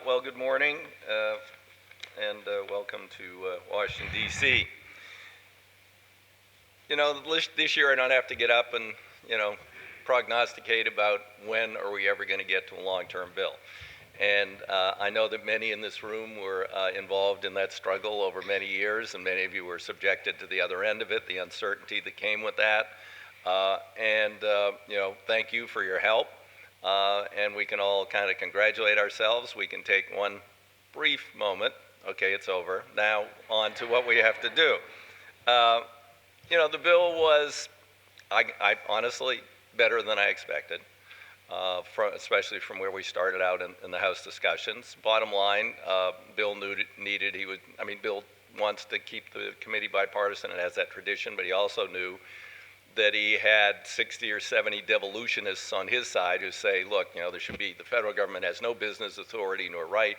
Well, good morning, and welcome to Washington, D.C. You know, this year I don't have to get up and, prognosticate about when are we ever going to get to a long-term bill. And I know that many in this room were involved in that struggle over many years, and many of you were subjected to the other end of it, the uncertainty that came with that. Thank you for your help. And we can all kind of congratulate ourselves. We can take one brief moment. Okay, it's over. Now on to what we have to do. The bill was, I honestly, better than I expected, especially from where we started out in the House discussions. Bottom line, Bill Bill wants to keep the committee bipartisan and has that tradition, but he also knew that he had 60 or 70 devolutionists on his side who say, look, the federal government has no business authority nor right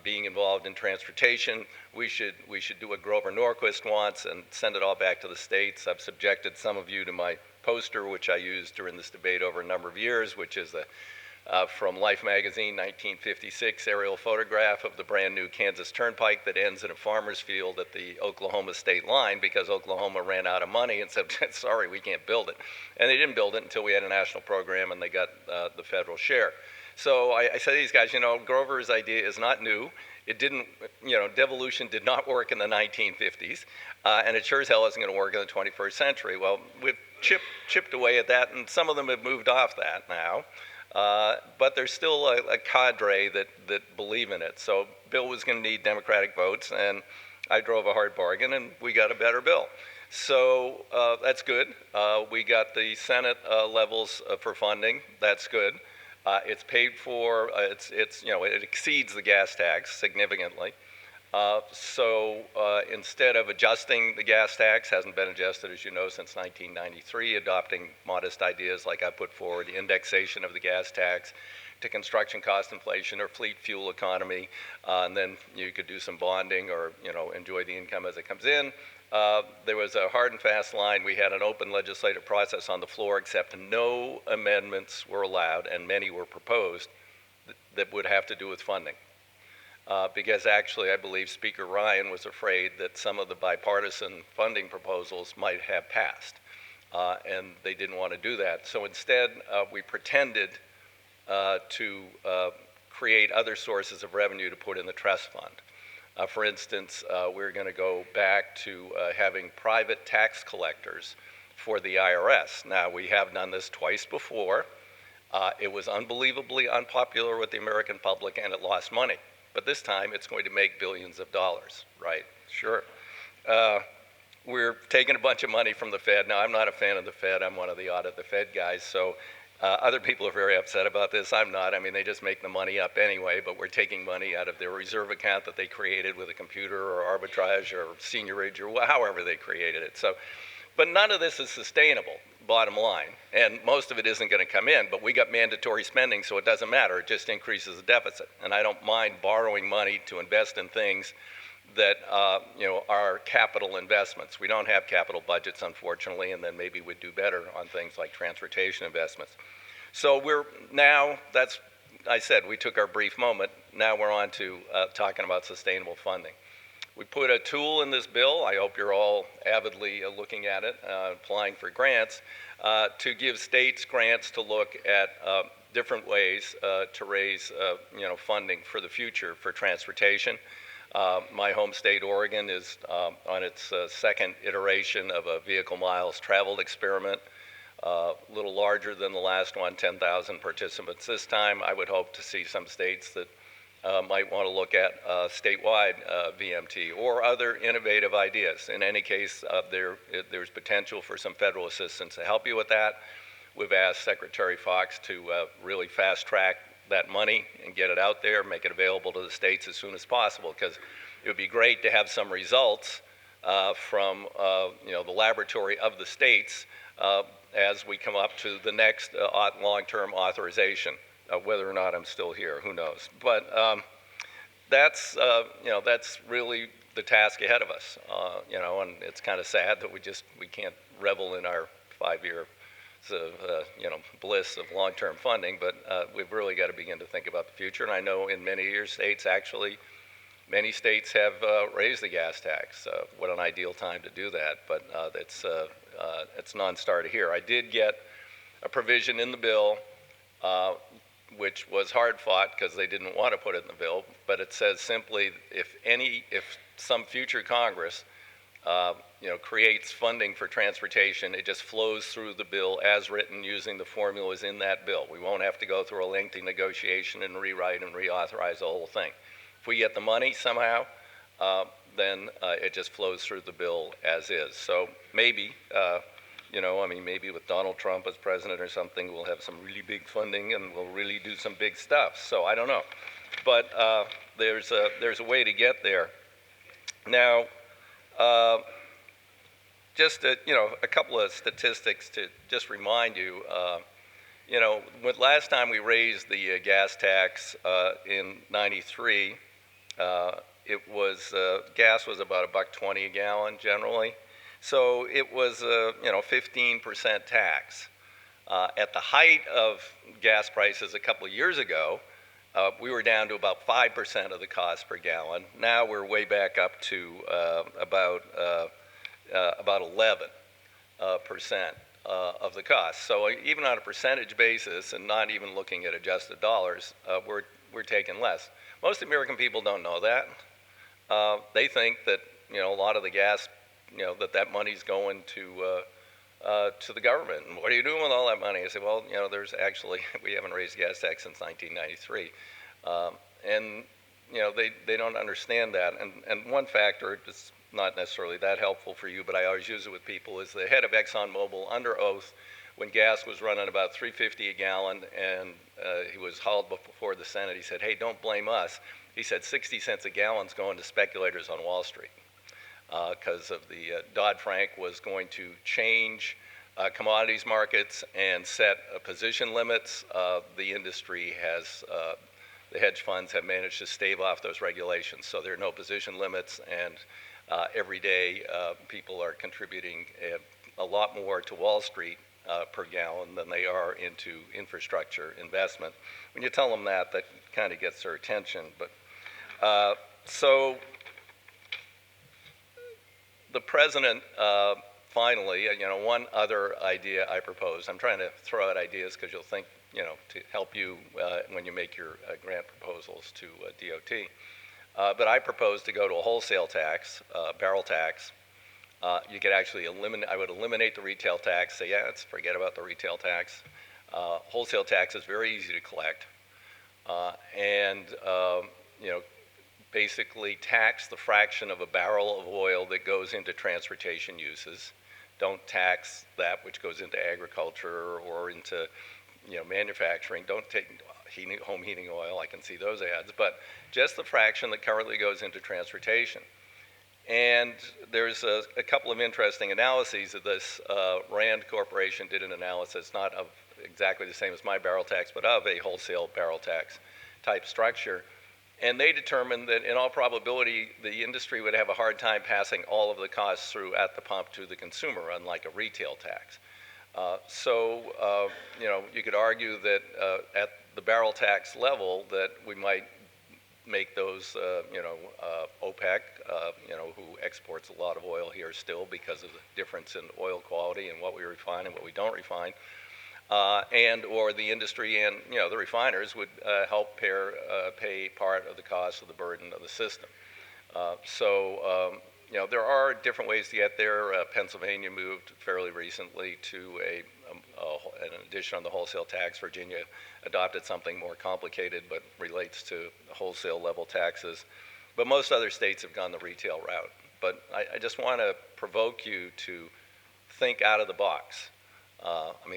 being involved in transportation. We should do what Grover Norquist wants and send it all back to the states. I've subjected some of you to my poster, which I used during this debate over a number of years, which is from Life magazine, 1956 aerial photograph of the brand new Kansas Turnpike that ends in a farmer's field at the Oklahoma state line because Oklahoma ran out of money and said, sorry, we can't build it. And they didn't build it until we had a national program and they got the federal share. So I said to these guys, Grover's idea is not new. It didn't, devolution did not work in the 1950s, and it sure as hell isn't going to work in the 21st century. Well, we've chipped away at that, and some of them have moved off that now. But there's still a cadre that believe in it. So Bill was going to need Democratic votes, and I drove a hard bargain, and we got a better bill. So that's good. We got the Senate levels for funding. That's good. It's paid for. It exceeds the gas tax significantly. Instead of adjusting the gas tax, hasn't been adjusted, as you know, since 1993, adopting modest ideas like I put forward, indexation of the gas tax to construction cost inflation or fleet fuel economy, and then you could do some bonding or, enjoy the income as it comes in. There was a hard and fast line. We had an open legislative process on the floor, except no amendments were allowed, and many were proposed that would have to do with funding. Because actually, I believe Speaker Ryan was afraid that some of the bipartisan funding proposals might have passed, and they didn't want to do that. So instead, we pretended to create other sources of revenue to put in the trust fund. For instance, we're going to go back to having private tax collectors for the IRS. Now, we have done this twice before. It was unbelievably unpopular with the American public, and it lost money. But this time, it's going to make billions of dollars, right? Sure. We're taking a bunch of money from the Fed. Now, I'm not a fan of the Fed. I'm one of the audit the Fed guys. So other people are very upset about this. I'm not. I mean, they just make the money up anyway. But we're taking money out of their reserve account that they created with a computer or arbitrage or seniorage or however they created it. But none of this is sustainable, bottom line. And most of it isn't going to come in. But we got mandatory spending, so it doesn't matter. It just increases the deficit. And I don't mind borrowing money to invest in things that are capital investments. We don't have capital budgets, unfortunately, and then maybe we'd do better on things like transportation investments. So I said we took our brief moment. Now we're on to talking about sustainable funding. We put a tool in this bill. I hope you're all avidly looking at it, applying for grants, to give states grants to look at different ways to raise funding for the future for transportation. My home state, Oregon, is on its second iteration of a vehicle miles traveled experiment, a little larger than the last one, 10,000 participants this time. I would hope to see some states that might want to look at statewide VMT or other innovative ideas. In any case, there's potential for some federal assistance to help you with that. We've asked Secretary Fox to really fast track that money and get it out there, make it available to the states as soon as possible, because it would be great to have some results from the laboratory of the states as we come up to the next long-term authorization. Whether or not I'm still here, who knows? But that's really the task ahead of us. And it's kind of sad that we can't revel in our 5-year bliss of long-term funding, but we've really got to begin to think about the future. And I know in many of your states, actually, many states have raised the gas tax. What an ideal time to do that, but it's non-starter here. I did get a provision in the bill, which was hard fought because they didn't want to put it in the bill, but it says simply if some future Congress creates funding for transportation, it just flows through the bill as written using the formulas in that bill. We won't have to go through a lengthy negotiation and rewrite and reauthorize the whole thing. If we get the money somehow, then it just flows through the bill as is. So maybe, maybe with Donald Trump as president or something, we'll have some really big funding and we'll really do some big stuff. So I don't know, but there's a way to get there. Now, just a couple of statistics to just remind you. Last time we raised the gas tax in '93, gas was about $1.20 a gallon generally, so it was 15% tax. At the height of gas prices a couple of years ago, we were down to about 5% of the cost per gallon. Now we're way back up to about 11% of the cost. So even on a percentage basis, and not even looking at adjusted dollars, we're taking less. Most American people don't know that. They think that a lot of the gas, that money's going to the government. And what are you doing with all that money? I say, well, there's actually, we haven't raised gas tax since 1993. And they don't understand that. And one factor, it's not necessarily that helpful for you, but I always use it with people, is the head of ExxonMobil under oath when gas was running about $3.50 a gallon, and he was hauled before the Senate. He said, hey, don't blame us. He said 60 cents a gallon's going to speculators on Wall Street because of the Dodd-Frank was going to change commodities markets and set position limits. The industry has, the hedge funds have managed to stave off those regulations, so there are no position limits, and every day people are contributing a lot more to Wall Street per gallon than they are into infrastructure investment. When you tell them that kind of gets their attention. But so the president finally, one other idea I proposed. I'm trying to throw out ideas because you'll think, to help you when you make your grant proposals to DOT. But I proposed to go to a wholesale tax, barrel tax. You could actually I would eliminate the retail tax, say, yeah, let's forget about the retail tax. Wholesale tax is very easy to collect. And basically tax the fraction of a barrel of oil that goes into transportation uses. Don't tax that which goes into agriculture or into manufacturing. Don't take home heating oil, I can see those ads, but just the fraction that currently goes into transportation. And there's a couple of interesting analyses of this. Rand Corporation did an analysis, not of exactly the same as my barrel tax, but of a wholesale barrel tax type structure. And they determined that in all probability, the industry would have a hard time passing all of the costs through at the pump to the consumer, unlike a retail tax. You could argue that at the barrel tax level that we might make those, OPEC, who exports a lot of oil here still because of the difference in oil quality and what we refine and what we don't refine, and or the industry and the refiners would help pay part of the cost of the burden of the system. There are different ways to get there. Pennsylvania moved fairly recently to an addition on the wholesale tax. Virginia adopted something more complicated but relates to wholesale level taxes. But most other states have gone the retail route. But I just want to provoke you to think out of the box.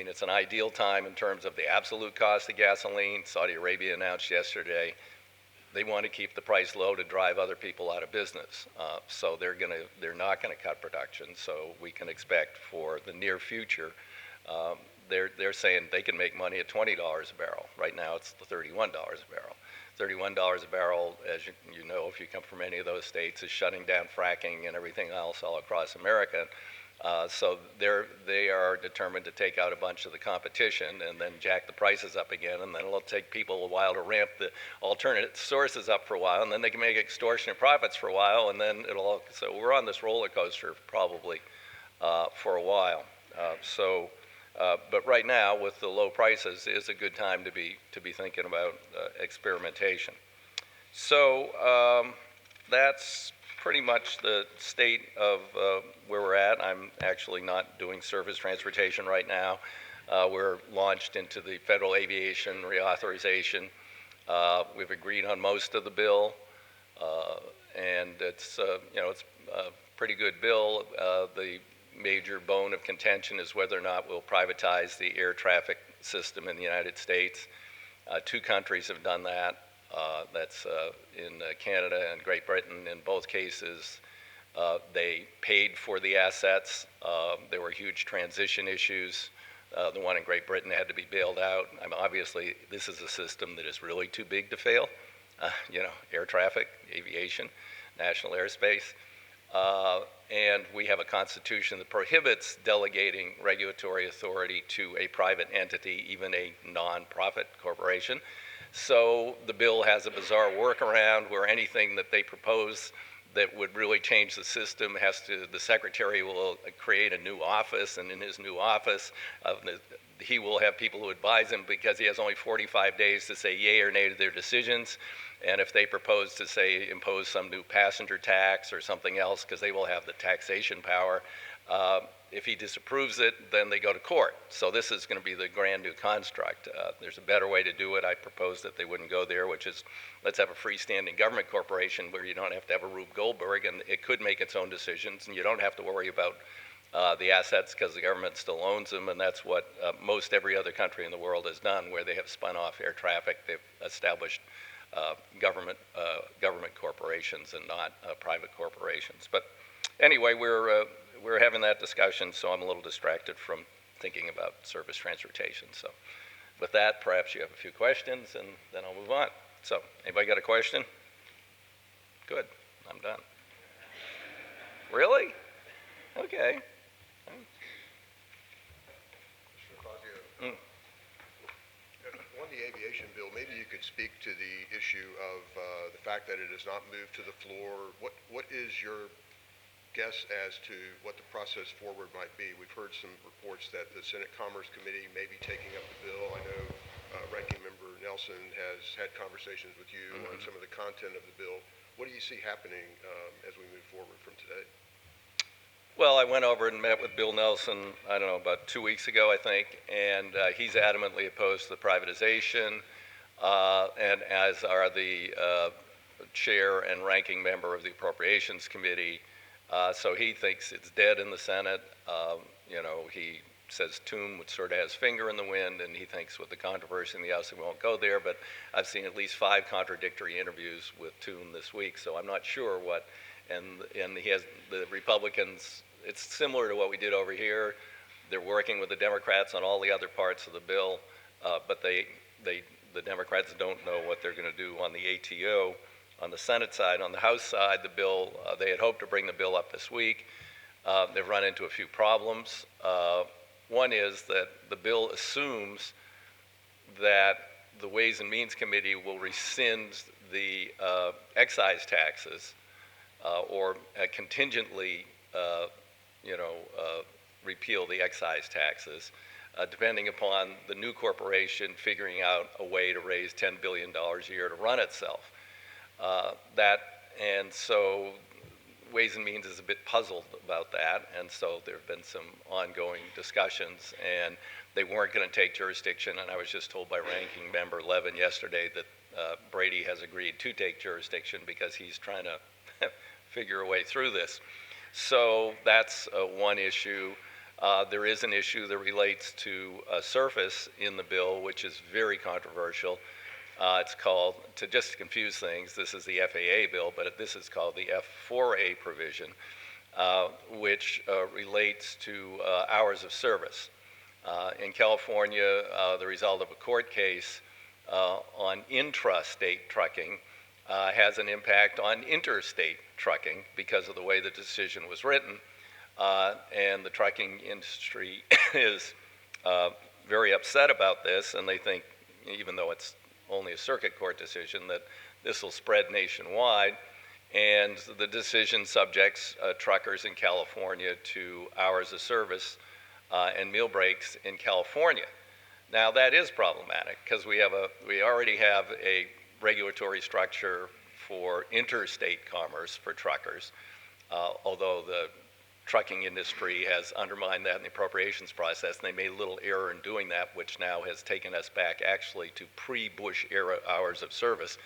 It's an ideal time in terms of the absolute cost of gasoline. Saudi Arabia announced yesterday they want to keep the price low to drive other people out of business. So they're not going to cut production. So we can expect for the near future, they're saying they can make money at $20 a barrel. Right now it's the $31 a barrel. $31 a barrel, as you know, if you come from any of those states, is shutting down fracking and everything else all across America. So they are determined to take out a bunch of the competition and then jack the prices up again, and then it'll take people a while to ramp the alternate sources up for a while, and then they can make extortionate profits for a while, and then so we're on this roller coaster probably for a while. But right now, with the low prices, is a good time to be thinking about experimentation. So that's pretty much the state of where we're at. I'm actually not doing surface transportation right now. We're launched into the federal aviation reauthorization. We've agreed on most of the bill, and it's it's a pretty good bill. The major bone of contention is whether or not we'll privatize the air traffic system in the United States. Two countries have done that. That's in Canada and Great Britain. In both cases, they paid for the assets. There were huge transition issues. The one in Great Britain had to be bailed out. I mean, obviously, this is a system that is really too big to fail. Air traffic, aviation, national airspace. And we have a constitution that prohibits delegating regulatory authority to a private entity, even a non-profit corporation. So the bill has a bizarre workaround where anything that they propose that would really change the system the secretary will create a new office, and in his new office, he will have people who advise him because he has only 45 days to say yay or nay to their decisions. And if they propose to, say, impose some new passenger tax or something else, because they will have the taxation power, if he disapproves it, then they go to court. So this is going to be the grand new construct. There's a better way to do it. I propose that they wouldn't go there, which is let's have a freestanding government corporation where you don't have to have a Rube Goldberg, and it could make its own decisions, and you don't have to worry about the assets because the government still owns them, and that's what most every other country in the world has done, where they have spun off air traffic. They've established government corporations and not private corporations. But anyway, we're having that discussion, so I'm a little distracted from thinking about surface transportation. So with that, perhaps you have a few questions, and then I'll move on. So anybody got a question? Good, I'm done. Really? Okay. On the aviation bill, maybe you could speak to the issue of the fact that it has not moved to the floor. What is your guess as to what the process forward might be? We've heard some reports that the Senate Commerce Committee may be taking up the bill. I know Ranking Member Nelson has had conversations with you on some of the content of the bill. What do you see happening as we move forward from today? Well, I went over and met with Bill Nelson, I don't know, about 2 weeks ago, I think, and he's adamantly opposed to the privatization, and as are the chair and ranking member of the Appropriations Committee. So he thinks it's dead in the Senate. He says Toom sort of has finger in the wind, and he thinks with the controversy in the House, we won't go there. But I've seen at least 5 contradictory interviews with Toom this week, so I'm not sure what. And he has the Republicans. It's similar to what we did over here. They're working with the Democrats on all the other parts of the bill, but the Democrats don't know what they're going to do on the ATO. On the Senate side, on the House side, the bill, they had hoped to bring the bill up this week. They've run into a few problems. One is that the bill assumes that the Ways and Means Committee will rescind the excise taxes or contingently repeal the excise taxes, depending upon the new corporation figuring out a way to raise $10 billion a year to run itself. And so Ways and Means is a bit puzzled about that, and so there have been some ongoing discussions, and they weren't going to take jurisdiction, and I was just told by Ranking Member Levin yesterday that Brady has agreed to take jurisdiction because he's trying to figure a way through this. So that's one issue. There is an issue that relates to surface in the bill, which is very controversial. It's called, just to confuse things, this is the FAA bill, but this is called the F4A provision, which relates to hours of service. In California, the result of a court case on intrastate trucking has an impact on interstate trucking because of the way the decision was written. and the trucking industry is very upset about this, and they think, even though it's only a circuit court decision, that this will spread nationwide. And the decision subjects truckers in California to hours of service and meal breaks in California. Now that is problematic because we already have a regulatory structure for interstate commerce for truckers, although the trucking industry has undermined that in the appropriations process, and they made a little error in doing that, which now has taken us back actually to pre-Bush era hours of service.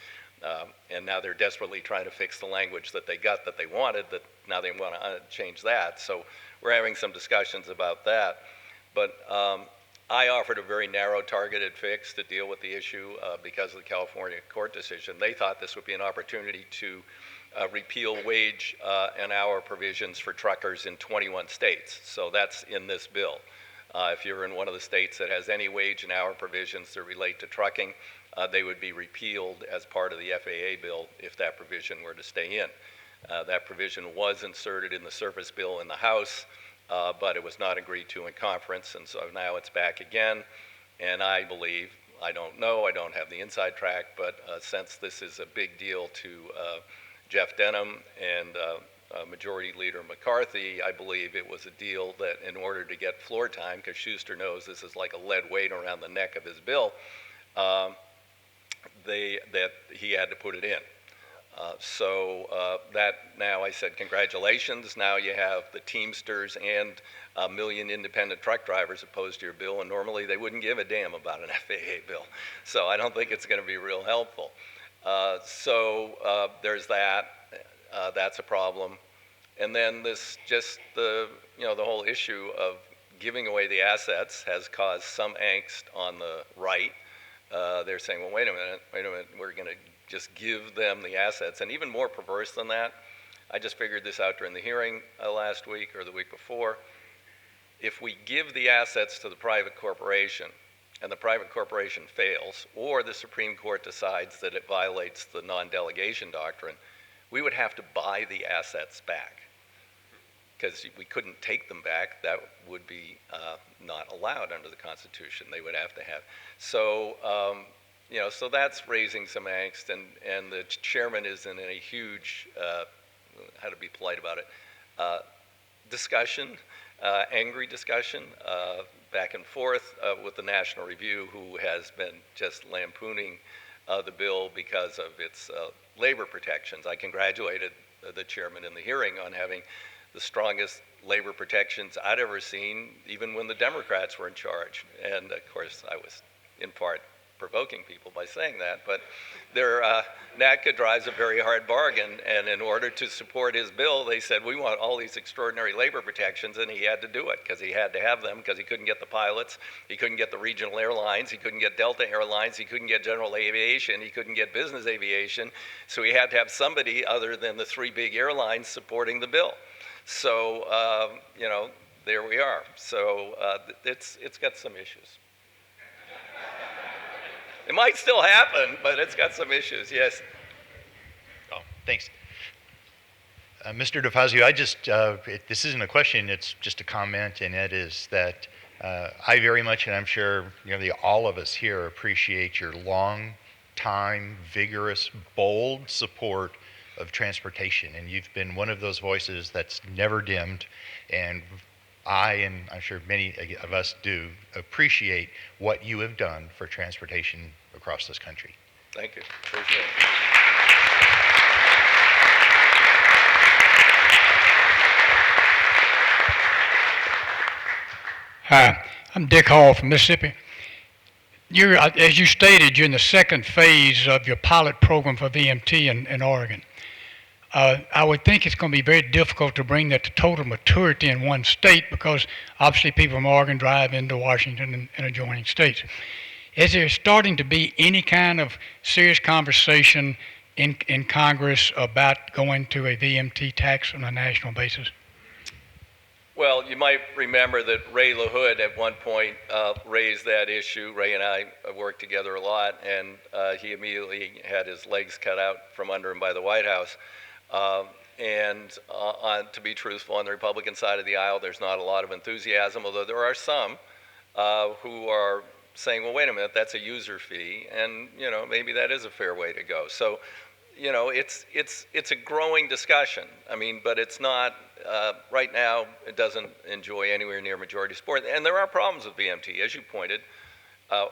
And now they're desperately trying to fix the language that they got that they wanted, that now they want to change that. So we're having some discussions about that. But I offered a very narrow targeted fix to deal with the issue because of the California court decision. They thought this would be an opportunity to repeal wage and hour provisions for truckers in 21 states. So that's in this bill. If you're in one of the states that has any wage and hour provisions that relate to trucking, they would be repealed as part of the FAA bill if that provision were to stay in. That provision was inserted in the service bill in the House, but it was not agreed to in conference, and so now it's back again. And I believe, I don't know, I don't have the inside track, but since this is a big deal to Jeff Denham and Majority Leader McCarthy, I believe it was a deal that in order to get floor time, because Schuster knows this is like a lead weight around the neck of his bill, that he had to put it in. That now I said, congratulations, now you have the Teamsters and a million independent truck drivers opposed to your bill, and normally they wouldn't give a damn about an FAA bill. So I don't think it's going to be real helpful. There's that. That's a problem. And then the whole issue of giving away the assets has caused some angst on the right. They're saying, well, wait a minute, we're going to just give them the assets. And even more perverse than that, I just figured this out during the hearing last week or the week before. If we give the assets to the private corporation and the private corporation fails, or the Supreme Court decides that it violates the non-delegation doctrine, we would have to buy the assets back because we couldn't take them back. That would be not allowed under the Constitution. They would have to have. So, so that's raising some angst, and the chairman is in a huge, how to be polite about it, discussion, angry discussion, back and forth with the National Review, who has been just lampooning the bill because of its labor protections. I congratulated the chairman in the hearing on having the strongest labor protections I'd ever seen, even when the Democrats were in charge. And of course, I was in part provoking people by saying that, but NATCA drives a very hard bargain, and in order to support his bill, they said, we want all these extraordinary labor protections, and he had to do it, because he had to have them, because he couldn't get the pilots, he couldn't get the regional airlines, he couldn't get Delta Airlines, he couldn't get general aviation, he couldn't get business aviation, so he had to have somebody other than the three big airlines supporting the bill. So, there we are. So it's got some issues. It might still happen, but it's got some issues, yes. Oh, thanks. Mr. DeFazio, this isn't a question, it's just a comment, and it is that I very much, and I'm sure all of us here appreciate your long time, vigorous, bold support of transportation, and you've been one of those voices that's never dimmed, and I, and I'm sure many of us do, appreciate what you have done for transportation across this country. Thank you. Appreciate it. Hi, I'm Dick Hall from Mississippi. As you stated, you're in the second phase of your pilot program for VMT in Oregon. I would think it's going to be very difficult to bring that to total maturity in one state because obviously people from Oregon drive into Washington and adjoining states. Is there starting to be any kind of serious conversation in Congress about going to a VMT tax on a national basis? Well, you might remember that Ray LaHood at one point raised that issue. Ray and I worked together a lot, and he immediately had his legs cut out from under him by the White House. And to be truthful, on the Republican side of the aisle, there's not a lot of enthusiasm, although there are some who are saying, well, wait a minute, that's a user fee, and maybe that is a fair way to go. So, it's a growing discussion. I mean, but it's not right now. It doesn't enjoy anywhere near majority support, and there are problems with VMT, as you pointed.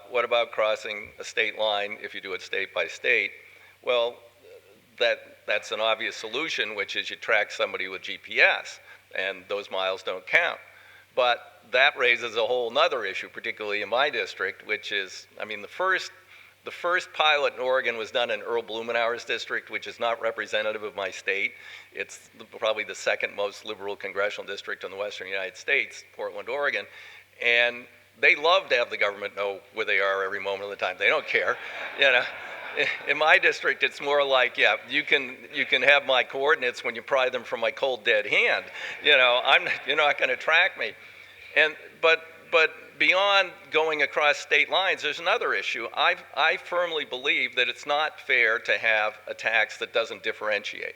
What about crossing a state line if you do it state by state? Well, that's an obvious solution, which is you track somebody with GPS, and those miles don't count. But that raises a whole nother issue, particularly in my district, which is, I mean, the first pilot in Oregon was done in Earl Blumenauer's district, which is not representative of my state. It's probably the second most liberal congressional district in the western United States, Portland, Oregon. And they love to have the government know where they are every moment of the time. They don't care, In my district, it's more like, yeah, you can have my coordinates when you pry them from my cold dead hand. You're not going to track me. But beyond going across state lines, there's another issue. I firmly believe that it's not fair to have a tax that doesn't differentiate.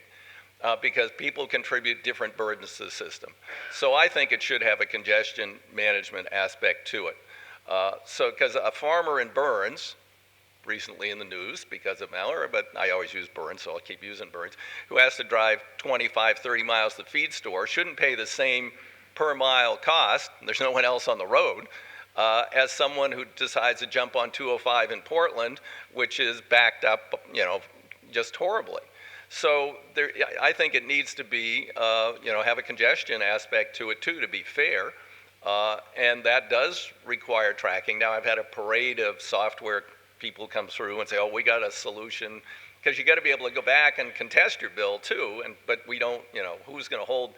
Because people contribute different burdens to the system. So I think it should have a congestion management aspect to it. Because a farmer in Burns, recently in the news because of Malheur, but I always use Burns, so I'll keep using Burns, who has to drive 25, 30 miles to the feed store, shouldn't pay the same per mile cost, there's no one else on the road, as someone who decides to jump on 205 in Portland, which is backed up, just horribly. So I think it needs to be, have a congestion aspect to it too, to be fair. And that does require tracking. Now I've had a parade of software people come through and say, oh, we got a solution, because you got to be able to go back and contest your bill too. But we don't, who's going to hold,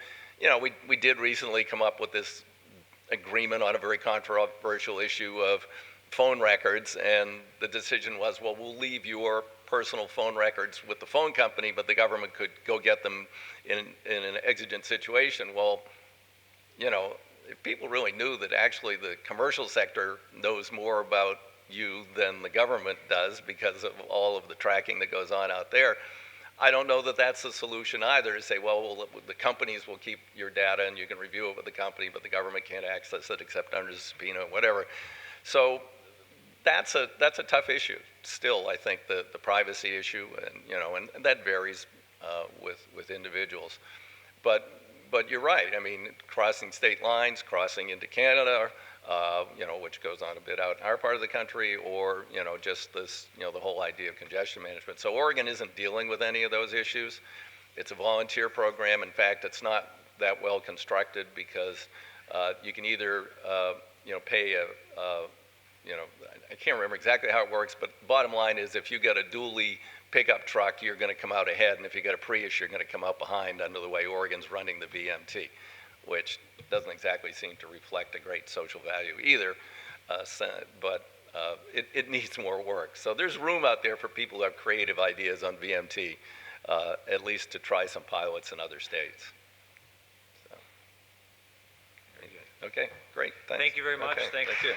we did recently come up with this agreement on a very controversial issue of phone records, and the decision was, well, we'll leave your personal phone records with the phone company, but the government could go get them in an exigent situation. Well, if people really knew that actually the commercial sector knows more about you than the government does because of all of the tracking that goes on out there, I don't know that that's the solution either, to say, well, the companies will keep your data and you can review it with the company, but the government can't access it except under subpoena, whatever. So that's a tough issue still. I think the privacy issue, and that varies with individuals. But you're right. I mean, crossing state lines, crossing into Canada, which goes on a bit out in our part of the country, or just this, the whole idea of congestion management. So Oregon isn't dealing with any of those issues. It's a volunteer program. In fact, it's not that well constructed because you can either pay I can't remember exactly how it works, but the bottom line is if you get a dually pickup truck, you're going to come out ahead, and if you get a Prius, you're going to come out behind under the way Oregon's running the VMT, which doesn't exactly seem to reflect a great social value either, but it needs more work. So there's room out there for people who have creative ideas on VMT, at least to try some pilots in other states. So. Okay, great. Thanks. Thank you very much. Okay, Thank thank you. you.